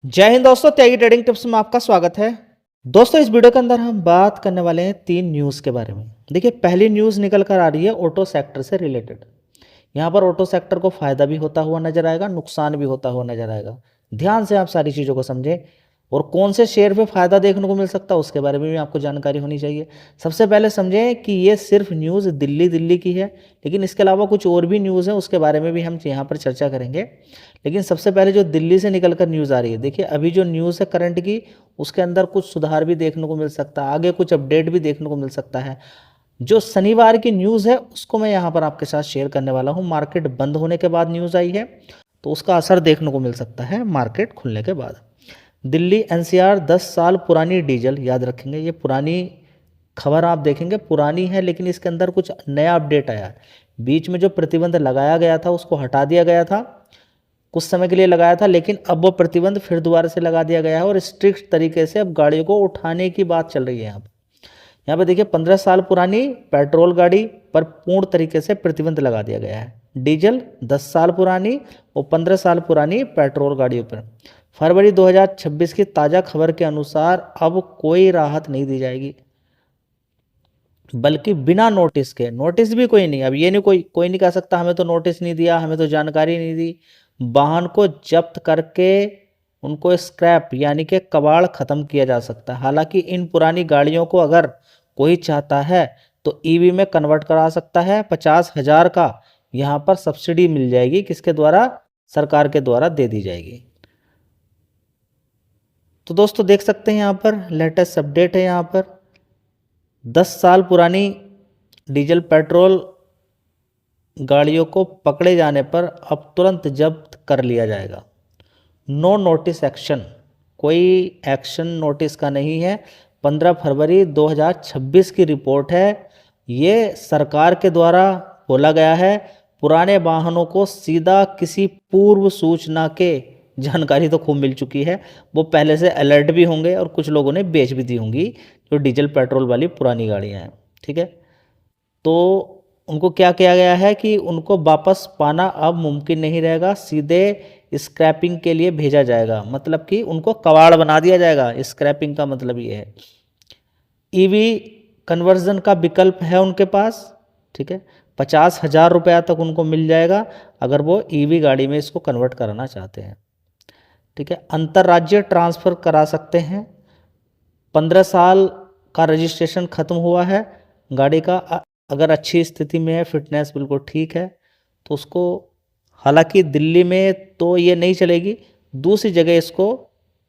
जय हिंद दोस्तों, त्यागी trading tips में आपका स्वागत है। दोस्तों, इस वीडियो के अंदर हम बात करने वाले हैं 3 न्यूज़ के बारे में। देखिए, पहली न्यूज़ निकल कर आ रही है ऑटो सेक्टर से रिलेटेड। यहाँ पर ऑटो सेक्टर को फायदा भी होता हुआ नजर आएगा, नुकसान भी होता हुआ नजर आएगा। ध्यान से आप सारी चीज़ों को समझें और कौन से शेयर पे फायदा देखने को मिल सकता है उसके बारे में भी आपको जानकारी होनी चाहिए। सबसे पहले समझें कि ये सिर्फ न्यूज़ दिल्ली की है, लेकिन इसके अलावा कुछ और भी न्यूज़ है, उसके बारे में भी हम यहाँ पर चर्चा करेंगे। लेकिन सबसे पहले जो दिल्ली से निकल कर न्यूज़ आ रही है, देखिए अभी जो न्यूज़ है करंट की, उसके अंदर कुछ सुधार भी देखने को मिल सकता है, आगे कुछ अपडेट भी देखने को मिल सकता है। जो शनिवार की न्यूज़ है उसको मैं यहाँ पर आपके साथ शेयर करने वाला हूँ। मार्केट बंद होने के बाद न्यूज़ आई है, तो उसका असर देखने को मिल सकता है मार्केट खुलने के बाद। दिल्ली एनसीआर 10 साल पुरानी डीजल, याद रखेंगे ये पुरानी खबर आप देखेंगे पुरानी है, लेकिन इसके अंदर कुछ नया अपडेट आया है। बीच में जो प्रतिबंध लगाया गया था उसको हटा दिया गया था, कुछ समय के लिए लगाया था, लेकिन अब वो प्रतिबंध फिर दोबारा से लगा दिया गया है और स्ट्रिक्ट तरीके से अब गाड़ियों को उठाने की बात चल रही है। यहाँ पे देखिए 15 साल पुरानी पेट्रोल गाड़ी पर पूर्ण तरीके से प्रतिबंध लगा दिया गया है। डीजल 10 साल पुरानी और 15 साल पुरानी पेट्रोल गाड़ियों पर फरवरी 2026 की ताज़ा खबर के अनुसार अब कोई राहत नहीं दी जाएगी, बल्कि बिना नोटिस के। नोटिस भी कोई नहीं, अब ये नहीं कोई नहीं कह सकता हमें तो नोटिस नहीं दिया, हमें तो जानकारी नहीं दी। वाहन को जब्त करके उनको स्क्रैप यानी कि कबाड़ खत्म किया जा सकता है। हालांकि इन पुरानी गाड़ियों को अगर कोई चाहता है तो ईवी में कन्वर्ट करा सकता है। 50,000 का यहाँ पर सब्सिडी मिल जाएगी, किसके द्वारा? सरकार के द्वारा दे दी जाएगी। तो दोस्तों देख सकते हैं यहाँ पर लेटेस्ट अपडेट है। यहाँ पर 10 साल पुरानी डीजल पेट्रोल गाड़ियों को पकड़े जाने पर अब तुरंत जब्त कर लिया जाएगा। नो नोटिस एक्शन, कोई एक्शन नोटिस का नहीं है। 15 फरवरी 2026 की रिपोर्ट है, ये सरकार के द्वारा बोला गया है। पुराने वाहनों को सीधा किसी पूर्व सूचना के जानकारी तो खूब मिल चुकी है, वो पहले से अलर्ट भी होंगे और कुछ लोगों ने बेच भी दी होंगी जो डीजल पेट्रोल वाली पुरानी गाड़ियाँ हैं। ठीक है, तो उनको क्या किया गया है कि उनको वापस पाना अब मुमकिन नहीं रहेगा, सीधे स्क्रैपिंग के लिए भेजा जाएगा। मतलब कि उनको कबाड़ बना दिया जाएगा, स्क्रैपिंग का मतलब ये है। ईवी कन्वर्जन का विकल्प है उनके पास। ठीक है, 50,000 रुपया तक उनको मिल जाएगा अगर वो ईवी गाड़ी में इसको कन्वर्ट कराना चाहते हैं। ठीक है, अंतर्राज्यीय ट्रांसफ़र करा सकते हैं। 15 साल का रजिस्ट्रेशन ख़त्म हुआ है गाड़ी का, अगर अच्छी स्थिति में है, फिटनेस बिल्कुल ठीक है, तो उसको, हालांकि दिल्ली में तो ये नहीं चलेगी, दूसरी जगह इसको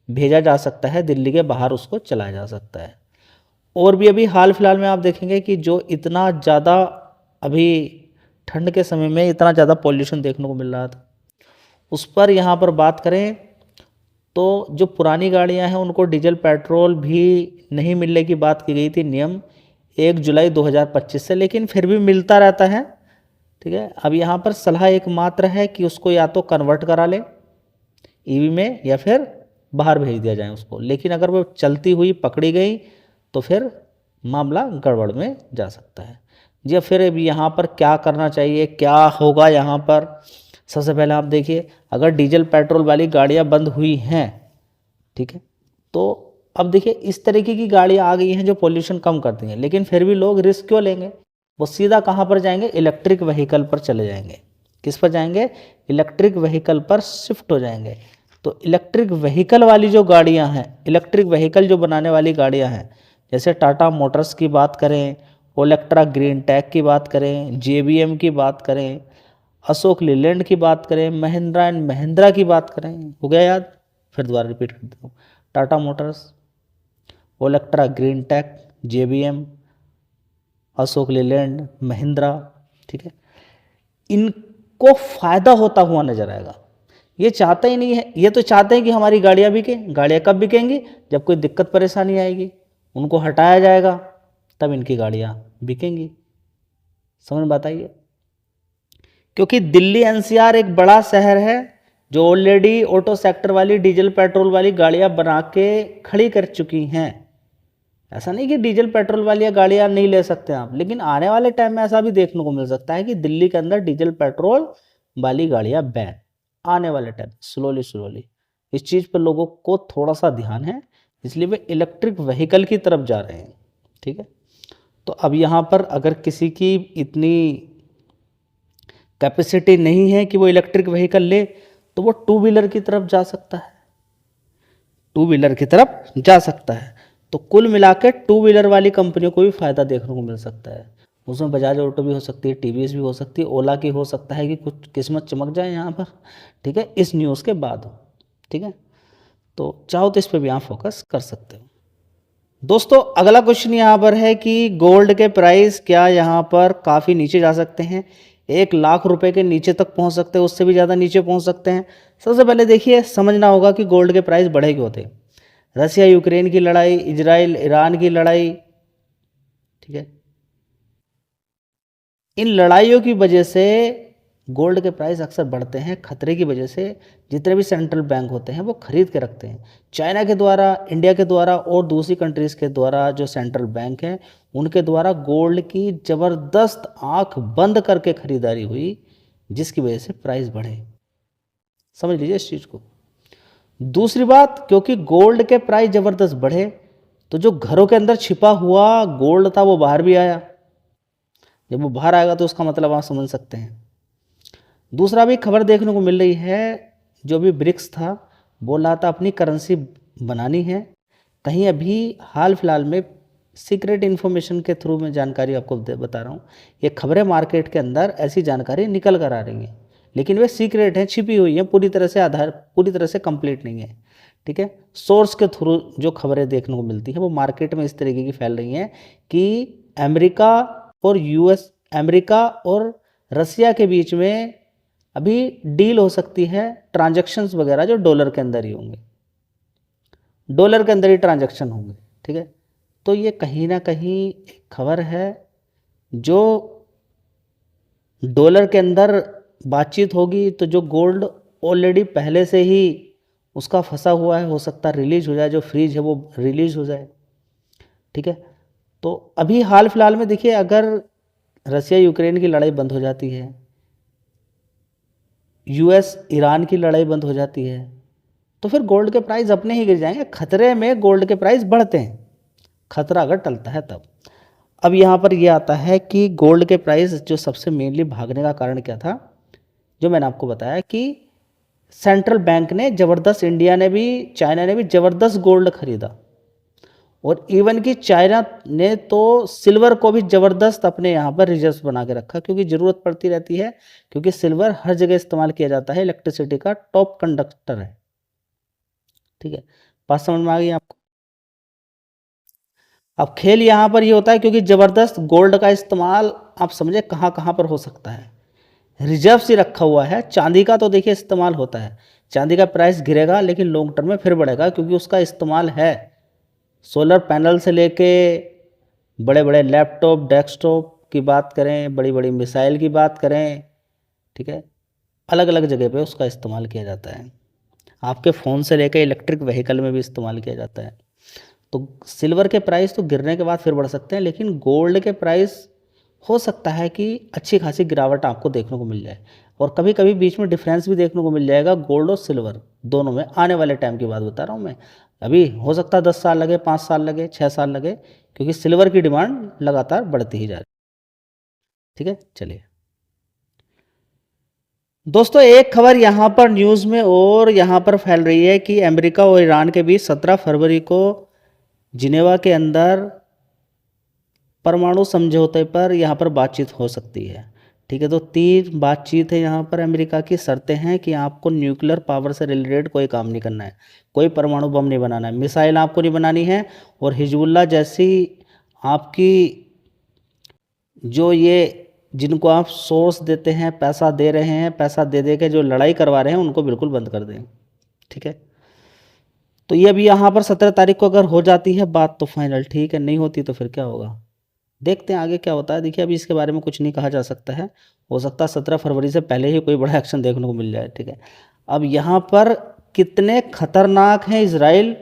भेजा जा सकता है, दिल्ली के बाहर उसको चलाया जा सकता है। और भी अभी हाल फिलहाल में आप देखेंगे कि जो इतना ज़्यादा अभी ठंड के समय में इतना ज़्यादा पॉल्यूशन देखने को मिल रहा था, उस पर यहाँ पर बात करें तो जो पुरानी गाड़ियाँ हैं उनको डीजल पेट्रोल भी नहीं मिलने की बात की गई थी, नियम 1 जुलाई 2025 से, लेकिन फिर भी मिलता रहता है। ठीक है, अब यहाँ पर सलाह एकमात्र है कि उसको या तो कन्वर्ट करा लें ईवी में या फिर बाहर भेज दिया जाए उसको। लेकिन अगर वो चलती हुई पकड़ी गई तो फिर मामला गड़बड़ में जा सकता है। जी, फिर अब यहाँ पर क्या करना चाहिए, क्या होगा यहाँ पर? सबसे पहले आप देखिए, अगर डीजल पेट्रोल वाली गाड़ियाँ बंद हुई हैं, ठीक है, तो अब देखिए इस तरीके की गाड़ियाँ आ गई हैं जो पोल्यूशन कम करती हैं, लेकिन फिर भी लोग रिस्क क्यों लेंगे? वो सीधा कहाँ पर जाएंगे? इलेक्ट्रिक व्हीकल पर चले जाएंगे। किस पर जाएंगे? इलेक्ट्रिक व्हीकल पर शिफ्ट हो जाएंगे। तो इलेक्ट्रिक व्हीकल वाली जो गाड़ियाँ हैं, इलेक्ट्रिक व्हीकल जो बनाने वाली गाड़ियाँ हैं, जैसे टाटा मोटर्स की बात करें, ओलेक्ट्रा ग्रीन टेक की बात करें, जेबीएम की बात करें, अशोक लीलैंड की बात करें, महिंद्रा एंड महिंद्रा की बात करें, हो गया याद? फिर दोबारा रिपीट कर देता हूँ। Tata Motors, Olectra Green Tech, JBM, Ashok Leyland, Mahindra. ठीक है, इनको फ़ायदा होता हुआ नजर आएगा। ये चाहते ही नहीं है, ये तो चाहते हैं कि हमारी गाड़ियाँ बिकें। गाड़ियाँ कब बिकेंगी? जब कोई दिक्कत परेशानी आएगी, उनको हटाया जाएगा, तब इनकी गाड़ियाँ बिकेंगी। समझ में बात आई है? क्योंकि दिल्ली एनसीआर एक बड़ा शहर है जो ऑलरेडी ऑटो सेक्टर वाली डीजल पेट्रोल वाली गाड़ियां बना के खड़ी कर चुकी हैं। ऐसा नहीं कि डीजल पेट्रोल वाली गाड़ियां नहीं ले सकते आप, लेकिन आने वाले टाइम में ऐसा भी देखने को मिल सकता है कि दिल्ली के अंदर डीजल पेट्रोल वाली गाड़ियां बैन, आने वाले टाइम स्लोली स्लोली। इस चीज़ पर लोगों को थोड़ा सा ध्यान है, इसलिए वे इलेक्ट्रिक व्हीकल की तरफ जा रहे हैं। ठीक है, तो अब यहाँ पर अगर किसी की इतनी कैपेसिटी नहीं है कि वो इलेक्ट्रिक व्हीकल ले, तो वो टू व्हीलर की तरफ जा सकता है, टू व्हीलर की तरफ जा सकता है। तो कुल मिला के टू व्हीलर वाली कंपनियों को भी फ़ायदा देखने को मिल सकता है। उसमें बजाज ऑटो भी हो सकती है, टीवीएस भी हो सकती है, ओला की हो सकता है कि कुछ किस्मत चमक जाए यहाँ पर। ठीक है, इस न्यूज़ के बाद। ठीक है, तो चाहो तो इस पर भी आप फोकस कर सकते हो। दोस्तों अगला क्वेश्चन यहाँ पर है कि गोल्ड के प्राइस क्या यहाँ पर काफ़ी नीचे जा सकते हैं, 1 लाख रुपए के नीचे तक पहुँच सकते हैं, उससे भी ज़्यादा नीचे पहुँच सकते हैं। सबसे पहले देखिए समझना होगा कि गोल्ड के प्राइस बढ़े क्यों थे। रसिया यूक्रेन की लड़ाई, इजराइल ईरान की लड़ाई, ठीक है, इन लड़ाइयों की वजह से गोल्ड के प्राइस अक्सर बढ़ते हैं। खतरे की वजह से जितने भी सेंट्रल बैंक होते हैं वो खरीद के रखते हैं। चाइना के द्वारा, इंडिया के द्वारा और दूसरी कंट्रीज़ के द्वारा जो सेंट्रल बैंक हैं उनके द्वारा गोल्ड की ज़बरदस्त आंख बंद करके खरीदारी हुई, जिसकी वजह से प्राइस बढ़े। समझ लीजिए इस चीज़ को। दूसरी बात, क्योंकि गोल्ड के प्राइस ज़बरदस्त बढ़े तो जो घरों के अंदर छिपा हुआ गोल्ड था वो बाहर भी आया। जब वो बाहर आएगा तो उसका मतलब आप समझ सकते हैं। दूसरा भी खबर देखने को मिल रही है, जो भी ब्रिक्स था बोल रहा था अपनी करेंसी बनानी है। कहीं अभी हाल फिलहाल में सीक्रेट इन्फॉर्मेशन के थ्रू मैं जानकारी आपको बता रहा हूँ, ये खबरें मार्केट के अंदर ऐसी जानकारी निकल कर आ रही हैं, लेकिन वे सीक्रेट हैं, छिपी हुई हैं, पूरी तरह से कंप्लीट नहीं है। ठीक है, सोर्स के थ्रू जो खबरें देखने को मिलती है वो मार्केट में इस तरीके की फैल रही हैं कि अमेरिका और रसिया के बीच में अभी डील हो सकती है, ट्रांजैक्शंस वगैरह जो डॉलर के अंदर ही होंगे, डॉलर के अंदर ही ट्रांजैक्शन होंगे। ठीक है, तो ये कहीं ना कहीं एक खबर है जो डॉलर के अंदर बातचीत होगी, तो जो गोल्ड ऑलरेडी पहले से ही उसका फंसा हुआ है, हो सकता है रिलीज हो जाए, जो फ्रीज है वो रिलीज हो जाए। ठीक है, तो अभी हाल फिलहाल में देखिए, अगर रसिया यूक्रेन की लड़ाई बंद हो जाती है, यूएस ईरान की लड़ाई बंद हो जाती है, तो फिर गोल्ड के प्राइस अपने ही गिर जाएंगे। खतरे में गोल्ड के प्राइस बढ़ते हैं, खतरा अगर टलता है तब। अब यहाँ पर यह आता है कि गोल्ड के प्राइस जो सबसे मेनली भागने का कारण क्या था, जो मैंने आपको बताया कि सेंट्रल बैंक ने ज़बरदस्त, इंडिया ने भी, चाइना ने भी ज़बरदस्त गोल्ड खरीदा, और इवन कि चाइना ने तो सिल्वर को भी ज़बरदस्त अपने यहाँ पर रिजर्व बना के रखा, क्योंकि ज़रूरत पड़ती रहती है, क्योंकि सिल्वर हर जगह इस्तेमाल किया जाता है, इलेक्ट्रिसिटी का टॉप कंडक्टर है। ठीक है, बात समझ में आ गई आपको। अब खेल यहाँ पर ये होता है, क्योंकि ज़बरदस्त गोल्ड का इस्तेमाल आप समझे कहाँ कहाँ पर हो सकता है, रिजर्व से रखा हुआ है। चांदी का तो देखिए इस्तेमाल होता है, चांदी का प्राइस गिरेगा लेकिन लॉन्ग टर्म में फिर बढ़ेगा, क्योंकि उसका इस्तेमाल है सोलर पैनल से लेके बड़े बड़े लैपटॉप, डेस्कटॉप की बात करें, बड़ी बड़ी मिसाइल की बात करें, ठीक है, अलग अलग जगह पे उसका इस्तेमाल किया जाता है। आपके फ़ोन से लेकर इलेक्ट्रिक व्हीकल में भी इस्तेमाल किया जाता है। तो सिल्वर के प्राइस तो गिरने के बाद फिर बढ़ सकते हैं, लेकिन गोल्ड के प्राइस हो सकता है कि अच्छी खासी गिरावट आपको देखने को मिल जाए, और कभी कभी बीच में डिफरेंस भी देखने को मिल जाएगा गोल्ड और सिल्वर दोनों में। आने वाले टाइम की बात बता रहा हूँ मैं, अभी हो सकता है 10 साल लगे, 5 साल लगे, 6 साल लगे, क्योंकि सिल्वर की डिमांड लगातार बढ़ती ही जा रही है। ठीक है, चलिए दोस्तों, एक खबर यहाँ पर न्यूज़ में और यहाँ पर फैल रही है कि अमेरिका और ईरान के बीच 17 फरवरी को जिनेवा के अंदर परमाणु समझौते पर यहाँ पर बातचीत हो सकती है। ठीक है, तो 3 बातचीत है यहाँ पर। अमेरिका की शर्तें हैं कि आपको न्यूक्लियर पावर से रिलेटेड कोई काम नहीं करना है, कोई परमाणु बम नहीं बनाना है, मिसाइल आपको नहीं बनानी है, और हिजबुल्लाह जैसी आपकी जो ये जिनको आप सोर्स देते हैं, पैसा दे रहे हैं, पैसा दे दे के जो लड़ाई करवा रहे हैं, उनको बिल्कुल बंद कर दें। ठीक है, तो ये अभी यहाँ पर 17 तारीख को अगर हो जाती है बात तो फाइनल ठीक है, नहीं होती तो फिर क्या होगा, देखते हैं आगे क्या होता है। देखिए अभी इसके बारे में कुछ नहीं कहा जा सकता है, हो सकता है 17 फरवरी से पहले ही कोई बड़ा एक्शन देखने को मिल जाए। ठीक है, अब यहाँ पर कितने खतरनाक हैं इसराइल,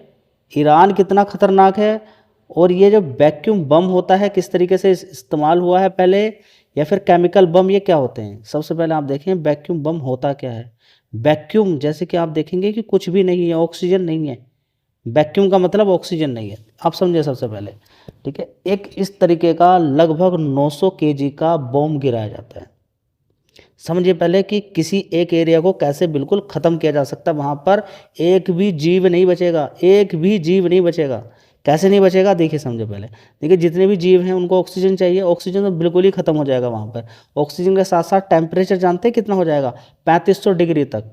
ईरान कितना खतरनाक है, और ये जो वैक्यूम बम होता है किस तरीके से इस्तेमाल हुआ है पहले, या फिर केमिकल बम, ये क्या होते हैं। सबसे पहले आप देखें वैक्यूम बम होता क्या है। वैक्यूम जैसे कि आप देखेंगे कि कुछ भी नहीं है, ऑक्सीजन नहीं है। वैक्यूम का मतलब ऑक्सीजन नहीं है, आप समझे सबसे पहले, ठीक है। एक इस तरीके का लगभग 900 केजी का बॉम्ब गिराया जाता है। समझिए पहले कि किसी एक एरिया को कैसे बिल्कुल ख़त्म किया जा सकता है, वहाँ पर एक भी जीव नहीं बचेगा, एक भी जीव नहीं बचेगा। कैसे नहीं बचेगा देखिए, समझे पहले। देखिए जितने भी जीव हैं उनको ऑक्सीजन चाहिए, ऑक्सीजन तो बिल्कुल ही ख़त्म हो जाएगा वहाँ पर। ऑक्सीजन के साथ साथ टेम्परेचर जानते हैं कितना हो जाएगा, 3500 डिग्री तक,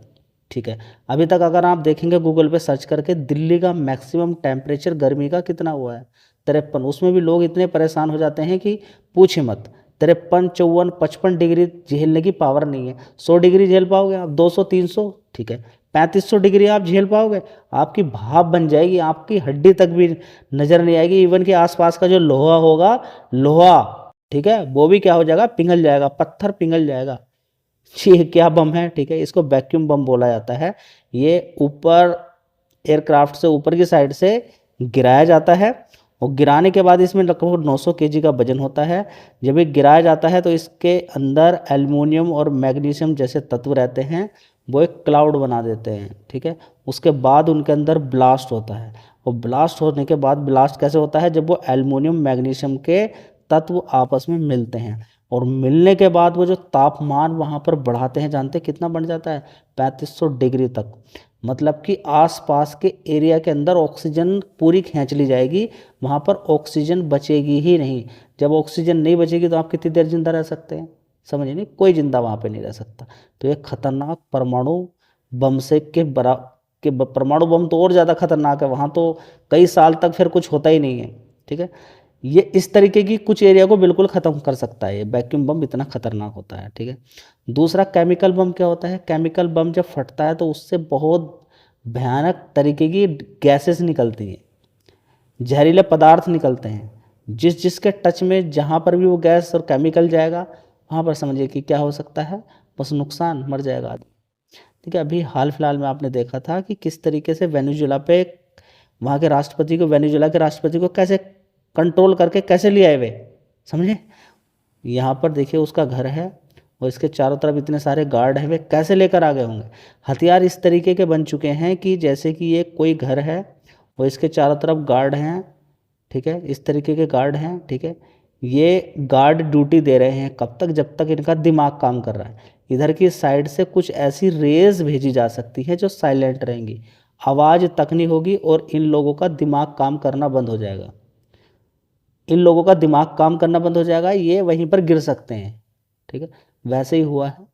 ठीक है। अभी तक अगर आप देखेंगे गूगल पे सर्च करके, दिल्ली का मैक्सिमम टेम्परेचर गर्मी का कितना हुआ है, 53। उसमें भी लोग इतने परेशान हो जाते हैं कि पूछिए मत। 53, 54, 55 डिग्री झेलने की पावर नहीं है। 100 डिग्री झेल पाओगे आप, 200, 300, ठीक है। 3500 डिग्री आप झेल पाओगे, आपकी भाप बन जाएगी, आपकी हड्डी तक भी नज़र नहीं आएगी। इवन के आसपास का जो लोहा होगा, लोहा, ठीक है, वो भी क्या हो जाएगा, पिघल जाएगा, पत्थर पिघल जाएगा। ये क्या बम है, ठीक है, इसको वैक्यूम बम बोला जाता है। ये ऊपर एयरक्राफ्ट से ऊपर की साइड से गिराया जाता है, और गिराने के बाद इसमें लगभग 900 केजी का वजन होता है। जब ये गिराया जाता है तो इसके अंदर एल्युमिनियम और मैग्नीशियम जैसे तत्व रहते हैं, वो एक क्लाउड बना देते हैं, ठीक है। उसके बाद उनके अंदर ब्लास्ट होता है, और ब्लास्ट होने के बाद, ब्लास्ट कैसे होता है, जब वो एल्युमिनियम मैग्नीशियम के तत्व आपस में मिलते हैं, और मिलने के बाद वो जो तापमान वहाँ पर बढ़ाते हैं, जानते हैं कितना बढ़ जाता है, 3500 डिग्री तक। मतलब कि आसपास के एरिया के अंदर ऑक्सीजन पूरी खींच ली जाएगी, वहाँ पर ऑक्सीजन बचेगी ही नहीं। जब ऑक्सीजन नहीं बचेगी तो आप कितनी देर जिंदा रह सकते हैं, समझिए नहीं, कोई जिंदा वहाँ पे नहीं रह सकता। तो ये खतरनाक परमाणु बम से परमाणु बम तो और ज़्यादा खतरनाक है, वहाँ तो कई साल तक फिर कुछ होता ही नहीं है, ठीक है। ये इस तरीके की कुछ एरिया को बिल्कुल ख़त्म कर सकता है, ये वैक्यूम बम इतना खतरनाक होता है, ठीक है। दूसरा केमिकल बम क्या होता है, केमिकल बम जब फटता है तो उससे बहुत भयानक तरीके की गैसेस निकलती हैं, जहरीले पदार्थ निकलते हैं। जिसके टच में जहाँ पर भी वो गैस और केमिकल जाएगा, वहाँ पर समझिए कि क्या हो सकता है, बस नुकसान, मर जाएगा आदमी, ठीक है। अभी हाल फिलहाल में आपने देखा था कि किस तरीके से वेनेजुएला पे वहाँ के राष्ट्रपति को, वेनेजुएला के राष्ट्रपति को कैसे कंट्रोल करके कैसे ले आए वे, समझे। यहाँ पर देखिए उसका घर है, और इसके चारों तरफ इतने सारे गार्ड हैं, वे कैसे लेकर आ गए होंगे। हथियार इस तरीके के बन चुके हैं कि जैसे कि ये कोई घर है और इसके चारों तरफ गार्ड हैं, ठीक है, इस तरीके के गार्ड हैं, ठीक है। ये गार्ड ड्यूटी दे रहे हैं कब तक, जब तक इनका दिमाग काम कर रहा है। इधर की साइड से कुछ ऐसी रेज भेजी जा सकती है जो साइलेंट रहेंगी, आवाज़ तक नहीं होगी, और इन लोगों का दिमाग काम करना बंद हो जाएगा। इन लोगों का दिमाग काम करना बंद हो जाएगा, ये वहीं पर गिर सकते हैं, ठीक है। वैसे ही हुआ है,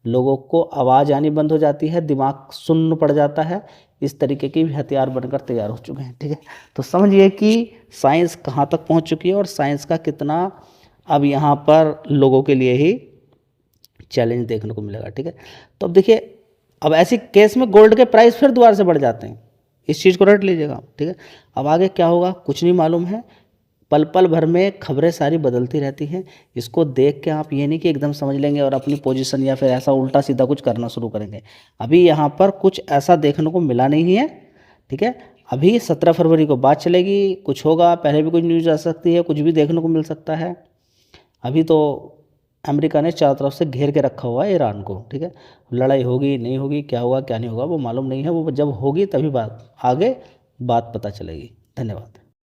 लोगों को आवाज़ आनी बंद हो जाती है, दिमाग सुन्न पड़ जाता है। इस तरीके के भी हथियार बनकर तैयार हो चुके हैं, ठीक है। तो समझिए कि साइंस कहाँ तक पहुँच चुकी है, और साइंस का कितना अब यहाँ पर लोगों के लिए ही चैलेंज देखने को मिलेगा, ठीक है। तो अब देखिए, अब ऐसी केस में गोल्ड के प्राइस फिर दोबारा से बढ़ जाते हैं, इस चीज़ को रट लीजिएगा, ठीक है। अब आगे क्या होगा कुछ नहीं मालूम है, पल पल भर में खबरें सारी बदलती रहती हैं। इसको देख के आप ये नहीं कि एकदम समझ लेंगे और अपनी पोजीशन या फिर ऐसा उल्टा सीधा कुछ करना शुरू करेंगे। अभी यहाँ पर कुछ ऐसा देखने को मिला नहीं है, ठीक है। अभी 17 फरवरी को बात चलेगी, कुछ होगा, पहले भी कुछ न्यूज़ आ सकती है, कुछ भी देखने को मिल सकता है। अभी तो अमेरिका ने चारों तरफ से घेर के रखा हुआ है ईरान को, ठीक है। लड़ाई होगी नहीं होगी, क्या होगा क्या नहीं होगा वो मालूम नहीं है, वो जब होगी तभी आगे बात पता चलेगी। धन्यवाद।